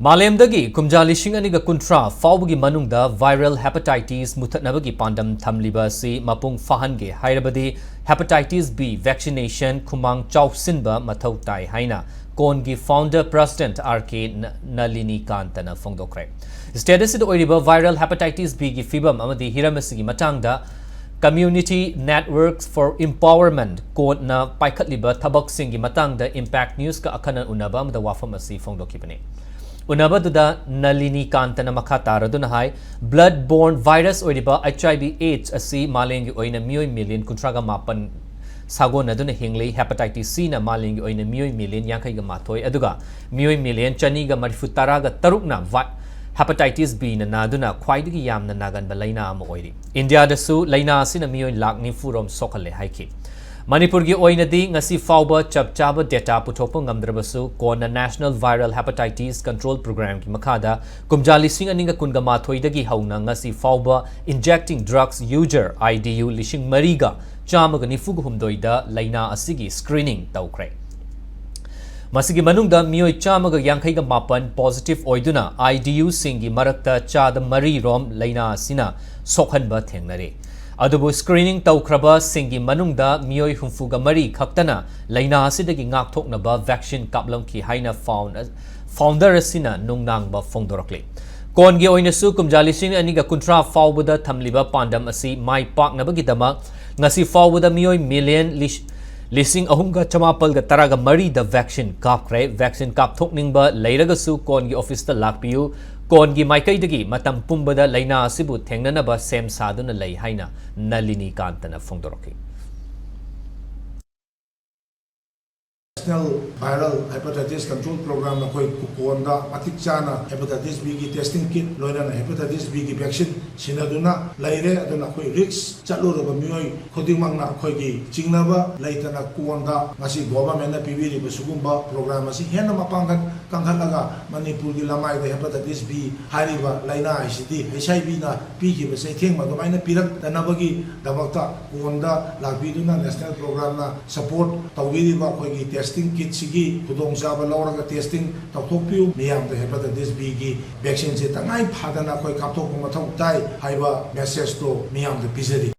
Malemdagi kumjalising aniga kuntra fawbugi manungda viral hepatitis mutatnabagi pandam thamliba si mapung fahange hairabadi hepatitis B vaccination kumang chawsinba mathau tai haina CoNE founder president RK Nalini Kantana fongdokre status it oiriba viral hepatitis B gi fibam amadi hiramasigi matangda Community Networks for Empowerment CoNE na paikhatliba thabak singi matangda Impact News ka akanan unaba amda wafam asi fongdokipani Unabaduda Nalini Kantana Makataraduna hai blood-borne virus oiriba HIV/AIDS asi malengi oina mioi million kuntraga mapan sagon aduna hinglei hepatitis C na malengi oina mioi million yankai ga mathoi aduga mioi million chani ga marifutara ga tarukna hepatitis B na naduna khwaidigi yamna nagan ba laina ama oiri India da su laina asina mioi lakh nifurom sokhale haiki Manipur gi oinadi ngasi fawba chapchaba data puthokpa ngamdrabasu CoNE National Viral Hepatitis Control Program ki makhada kumjalising aninga kunga mathoidagi hauna ngasi fawba injecting drugs user IDU lishing mariga chamaga nifugu humdoida laina asigi screening tawkre Masigi manungda mioi chamaga yankaiga mapan positive oiduna IDU singi marakta chada mari rom laina asina sokhanba thengnare Adubu screening tawkraba singi manungda mioi humfuga mari khaktana laina asidagi ngakthoknaba vaccine kaplam ki haina founder asina nungnangba fongdorakle CoNE gi oinasu kumjalising aniga kuntra fawbuda thamliba pandam asi mai paknabagi dama ngasi fawbuda mioi million lising ahumga chamapal ga taraga mari da vaccine kapkre vaccine kapthokningba leiragasu CoNE gi office ta lakpiu CoNE gi maikaidagi matam pumbada laina asibu thengnanaba sem saduna lei haina Nalini Kantana fongdoroki National Viral Hepatitis Control Program na koi CoNE matik chana hepatitis B ki testing kit loina na hepatitis B ki vaccine sinaduna laire aduna koi risks chaluro ba mioi khodimang na koi ki chingnaba laitana CoNE ngasi government na pibiri besugumba program asi hena mapangan kanghalaga Manipur gi lamai da hepatitis B hariba laina ICD HIV na P ki besai thengma do maina pirak danabagi damakta CoNE lakbiduna national program na support tawiri ba koi ki testing kit sigi khudong saba lauraga testing tawthokpiu miyam da hepatitis B gi vaccine se tangai phadana koi kapthok mathau tai haiba message to miyam da pizari